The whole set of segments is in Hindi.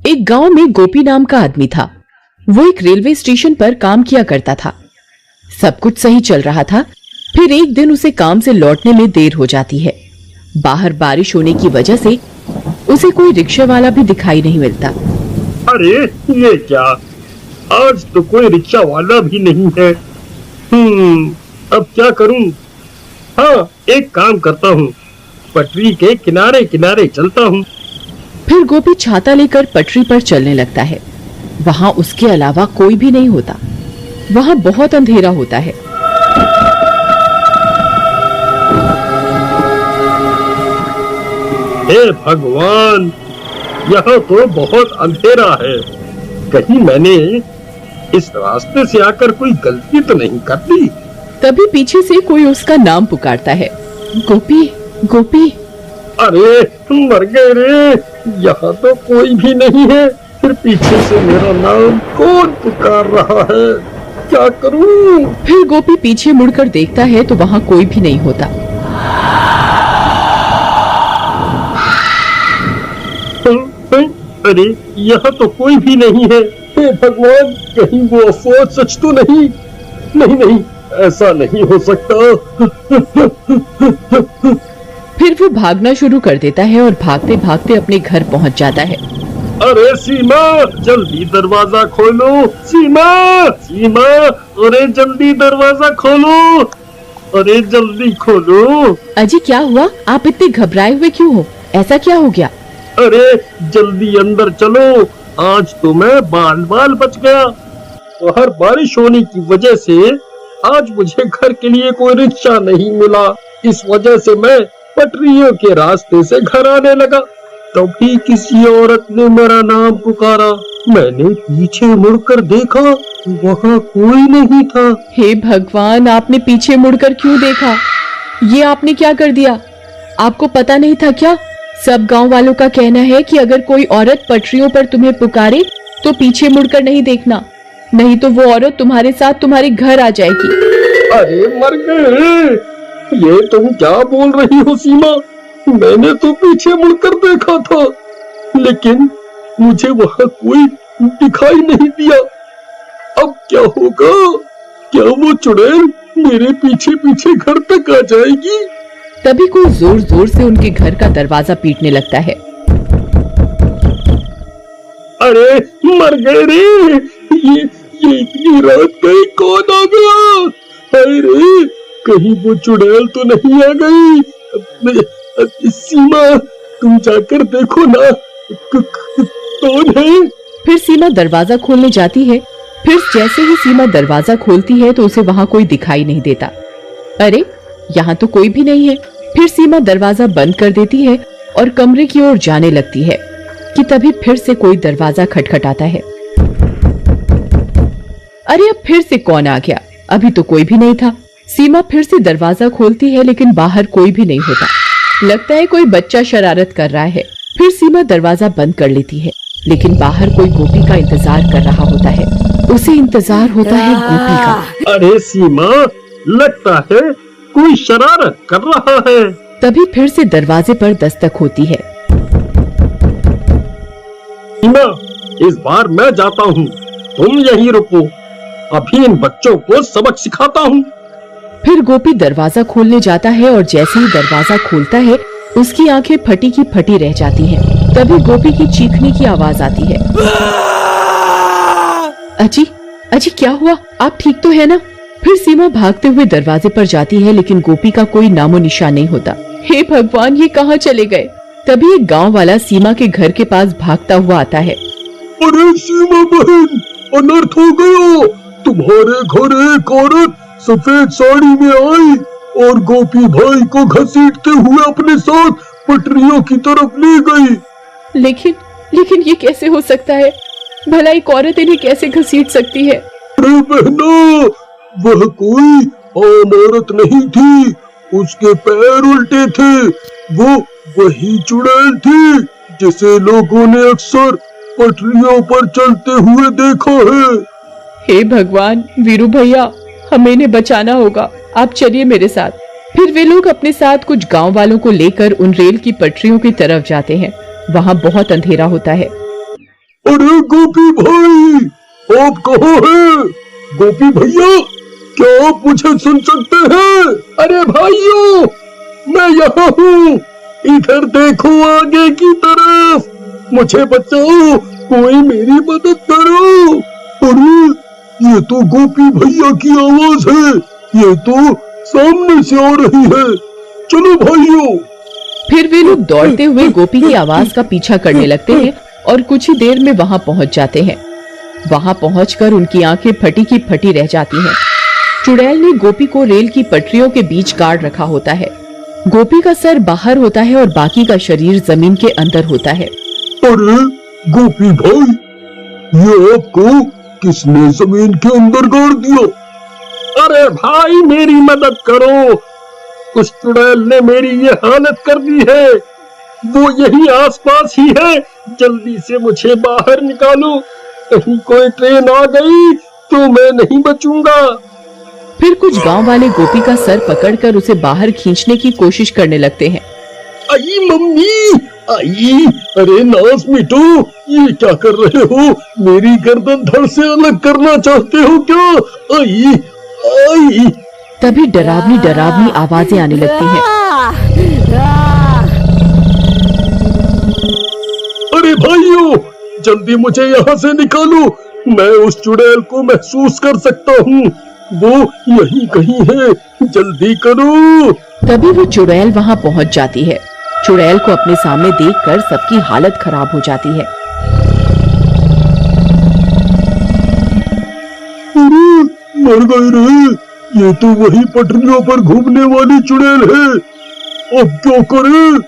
एक गांव में गोपी नाम का आदमी था। वो एक रेलवे स्टेशन पर काम किया करता था। सब कुछ सही चल रहा था। फिर एक दिन उसे काम से लौटने में देर हो जाती है। बाहर बारिश होने की वजह से उसे कोई रिक्शा वाला भी दिखाई नहीं मिलता। अरे ये क्या, आज तो कोई रिक्शा वाला भी नहीं है। अब क्या करूं? हाँ, एक काम करता हूँ, पटरी के किनारे किनारे चलता हूँ। फिर गोपी छाता लेकर पटरी पर चलने लगता है। वहाँ उसके अलावा कोई भी नहीं होता। वहाँ बहुत अंधेरा होता है। हे भगवान, यहाँ तो बहुत अंधेरा है। कहीं मैंने इस रास्ते से आकर कोई गलती तो नहीं कर दी? तभी पीछे से कोई उसका नाम पुकारता है, गोपी गोपी। अरे मर गए रे, यहाँ तो कोई भी नहीं है। फिर पीछे से मेरा नाम कौन पुकार रहा है? क्या करूं? फिर गोपी पीछे मुड़कर देखता है तो वहाँ कोई भी नहीं होता। अरे यहाँ तो कोई भी नहीं है। हे भगवान, कहीं वो अफवाह सच तो नहीं? नहीं नहीं, ऐसा नहीं हो सकता। फिर वो भागना शुरू कर देता है और भागते भागते अपने घर पहुंच जाता है। अरे सीमा, जल्दी दरवाजा खोलो। सीमा सीमा, अरे जल्दी दरवाजा खोलो। अरे जल्दी खोलो। अजी क्या हुआ? आप इतने घबराए हुए क्यों हो? ऐसा क्या हो गया? अरे जल्दी अंदर चलो, आज तो मैं बाल बाल बच गया। बाहर बारिश होने की वजह से आज मुझे घर के लिए कोई रिक्शा नहीं मिला। इस वजह से मैं पटरियों के रास्ते से घर आने लगा। तभी किसी औरत ने मेरा नाम पुकारा। मैंने पीछे मुड़कर देखा, वहाँ कोई नहीं था। हे भगवान, आपने पीछे मुड़कर क्यों देखा? ये आपने क्या कर दिया? आपको पता नहीं था क्या? सब गांव वालों का कहना है कि अगर कोई औरत पटरियों पर तुम्हें पुकारे तो पीछे मुड़कर नहीं देखना, नहीं तो वो औरत तुम्हारे साथ तुम्हारे घर आ जाएगी। अरे मर गए, ये तुम क्या बोल रही हो सीमा? मैंने तो पीछे मुड़कर देखा था, लेकिन मुझे वहाँ कोई दिखाई नहीं दिया। अब क्या होगा? क्या वो चुड़ैल मेरे पीछे पीछे घर तक आ जाएगी? तभी कोई जोर जोर से उनके घर का दरवाजा पीटने लगता है। अरे मर गए रे, ये इतनी रात में कौन आ गया? अरे कहीं वो चुड़ैल तो नहीं आ गई? सीमा, तुम जाकर देखो ना, कौन है? फिर सीमा दरवाजा खोलने जाती है। फिर जैसे ही सीमा दरवाजा खोलती है तो उसे वहाँ कोई दिखाई नहीं देता। अरे यहाँ तो कोई भी नहीं है। फिर सीमा दरवाजा बंद कर देती है और कमरे की ओर जाने लगती है कि तभी फिर से कोई दरवाजा खटखटाता है। अरे अब फिर से कौन आ गया? अभी तो कोई भी नहीं था। सीमा फिर से दरवाजा खोलती है लेकिन बाहर कोई भी नहीं होता। लगता है कोई बच्चा शरारत कर रहा है। फिर सीमा दरवाजा बंद कर लेती है, लेकिन बाहर कोई गोपी का इंतजार कर रहा होता है। उसे इंतजार होता है गोपी का। अरे सीमा, लगता है कोई शरारत कर रहा है। तभी फिर से दरवाजे पर दस्तक होती है। सीमा, इस बार मैं जाता हूँ, तुम यहीं रुको। अभी इन बच्चों को सबक सिखाता हूँ। फिर गोपी दरवाजा खोलने जाता है और जैसे ही दरवाजा खोलता है उसकी आंखें फटी की फटी रह जाती हैं। तभी गोपी की चीखने की आवाज आती है। अजी अजी क्या हुआ? आप ठीक तो है ना? फिर सीमा भागते हुए दरवाजे पर जाती है, लेकिन गोपी का कोई नामो निशान नहीं होता। हे भगवान, ये कहाँ चले गए? तभी एक गांव वाला सीमा के घर के पास भागता हुआ आता है। अरे सीमा बहन, अनर्थ हो गया। तुम्हारे घर एक औरत सफेद साड़ी में आई और गोपी भाई को घसीटते हुए अपने साथ पटरियों की तरफ ले गई। लेकिन ये कैसे हो सकता है? भला एक औरत इन्हें कैसे घसीट सकती है? अरे बहना, वह कोई आम औरत नहीं थी, उसके पैर उल्टे थे। वो वही चुड़ैल थी जिसे लोगों ने अक्सर पटरियों पर चलते हुए देखा है। हे भगवान, वीरू भैया, हमें इन्हें बचाना होगा। आप चलिए मेरे साथ। फिर वे लोग अपने साथ कुछ गांव वालों को लेकर उन रेल की पटरियों की तरफ जाते हैं। वहाँ बहुत अंधेरा होता है। अरे गोपी भाई, आप कहाँ हैं? गोपी भैया, क्या आप मुझे सुन सकते हैं? अरे भाइयों, मैं यहाँ हूँ, इधर देखो आगे की तरफ, मुझे बचाओ, कोई मेरी मदद करो। अरे ये तो गोपी भैया की आवाज है, ये तो सामने से आ रही है, चलो भाइयों। फिर वे लोग दौड़ते हुए गोपी की आवाज का पीछा करने लगते हैं और कुछ ही देर में वहां पहुंच जाते हैं। वहां पहुंचकर उनकी आंखें फटी की फटी रह जाती हैं। चुड़ैल ने गोपी को रेल की पटरियों के बीच गाड़ रखा होता है। गोपी का सर बाहर होता है और बाकी का शरीर जमीन के अंदर होता है। अरे गोपी भाई, ये आपको किसने जमीन के अंदर गाड़ दिया? अरे भाई, मेरी मदद करो, उस चुड़ैल ने मेरी ये हालत कर दी है, वो यही आसपास ही है, जल्दी से मुझे बाहर निकालो, कहीं कोई ट्रेन आ गई तो मैं नहीं बचूंगा। फिर कुछ गांव वाले गोपी का सर पकड़कर उसे बाहर खींचने की कोशिश करने लगते हैं। आई मम्मी, आई, अरे नास मिटो, ये क्या कर रहे हो? मेरी गर्दन धड़ से अलग करना चाहते हो क्या? आई, आई। तभी डरावनी डरावनी आवाजें आने लगती हैं। अरे भाइयों, जल्दी मुझे यहाँ से निकालो, मैं उस चुड़ैल को महसूस कर सकता हूँ, वो यहीं कहीं है, जल्दी करो। तभी वो चुड़ैल वहाँ पहुँच जाती है। चुड़ैल को अपने सामने देखकर सबकी हालत खराब हो जाती है। अरे मर गए रे, ये तो वही पटरियों पर घूमने वाली चुड़ैल है, अब क्या करें?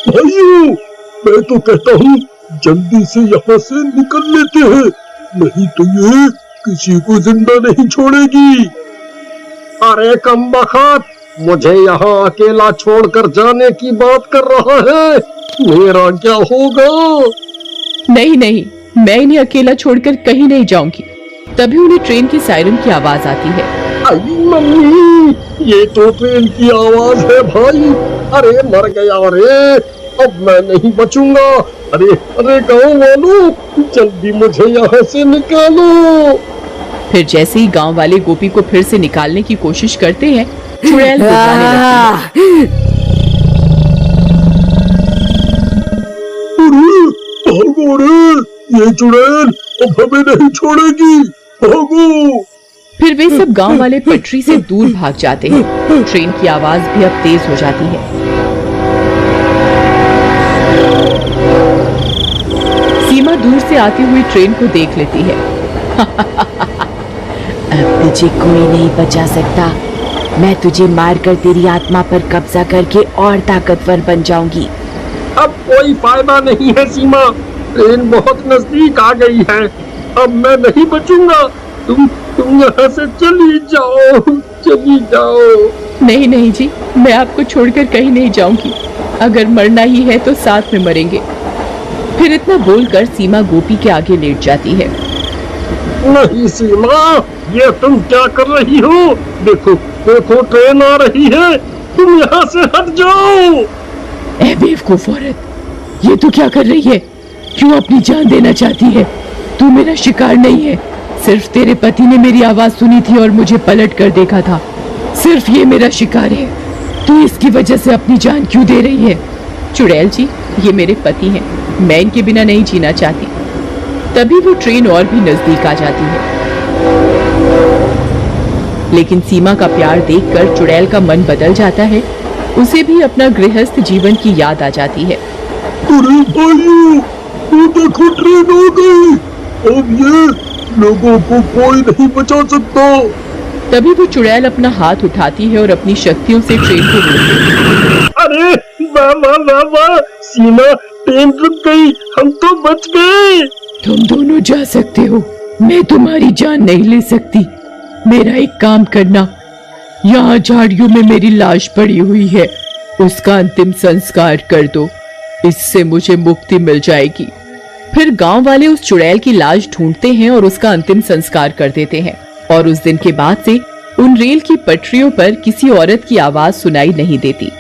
भाइयों, मैं तो कहता हूँ जल्दी से यहाँ से निकल लेते हैं, नहीं तो ये किसी को जिंदा नहीं छोड़ेगी। अरे कमबख्त, मुझे यहाँ अकेला छोड़कर जाने की बात कर रहा है, मेरा क्या होगा? नहीं नहीं, मैं इन्हें अकेला छोड़कर कहीं नहीं जाऊंगी। तभी उन्हें ट्रेन की सायरन की आवाज आती है। आई मम्मी, ये तो ट्रेन की आवाज है भाई, अरे मर गया रे, अब मैं नहीं बचूंगा। अरे अरे गाँव वालों, जल्दी मुझे यहाँ से निकालो। फिर जैसे ही गांव वाले गोपी को फिर से निकालने की कोशिश करते हैं, चुड़ैल गुर्राने लगती है। अरे भागो रे, ये चुड़ैल अब हमें नहीं छोड़ेगी, भागो। फिर वे सब गांव वाले पटरी से दूर भाग जाते हैं। ट्रेन की आवाज भी अब तेज हो जाती है। सीमा दूर से आती हुई ट्रेन को देख लेती है। अब तुझे कोई नहीं बचा सकता, मैं तुझे मारकर तेरी आत्मा पर कब्जा करके और ताकतवर बन जाऊंगी। अब कोई फायदा नहीं है सीमा, ट्रेन बहुत नजदीक आ गई है, अब मैं नहीं बचूंगा, तुम यहाँ से चली जाओ, चली जाओ। नहीं नहीं जी, मैं आपको छोड़कर कहीं नहीं जाऊंगी, अगर मरना ही है तो साथ में मरेंगे। फिर इतना बोलकर सीमा गोपी के आगे लेट जाती है। नहीं सीमा, ये तुम क्या कर रही हो? देखो देखो, ट्रेन आ रही है, तुम यहाँ से हट जाओ। ए बेवकूफ औरत, ये तू क्या कर रही है? क्यों अपनी जान देना चाहती है? तू मेरा शिकार नहीं है, सिर्फ तेरे पति ने मेरी आवाज सुनी थी और मुझे पलट कर देखा था, सिर्फ ये मेरा शिकार है। तू इसकी वजह से अपनी जान क्यों दे रही है? चुड़ैल जी, ये मेरे पति हैं, मैं इनके बिना नहीं जीना चाहती। तभी वो ट्रेन और भी नजदीक आ जाती है, लेकिन सीमा का प्यार देखकर चुड़ैल का मन बदल जाता है। उसे भी अपना गृहस्थ जीवन की याद आ जाती है। अरे भाइयों, ये देखो ट्रेन आ गई, अब ये लोगों को कोई नहीं बचा सकता। तभी वो चुड़ैल अपना हाथ उठाती है और अपनी शक्तियों से ट्रेन को रोकती है। अरे वाह वाह वाह वाह, सीमा, ट्रेन रुक गई, हम तो बच गए। तुम दोनों जा सकते हो, मैं तुम्हारी जान नहीं ले सकती। मेरा एक काम करना, यहाँ झाड़ियों में मेरी लाश पड़ी हुई है, उसका अंतिम संस्कार कर दो, इससे मुझे मुक्ति मिल जाएगी। फिर गांव वाले उस चुड़ैल की लाश ढूंढते हैं और उसका अंतिम संस्कार कर देते हैं। और उस दिन के बाद से उन रेल की पटरियों पर किसी औरत की आवाज सुनाई नहीं देती।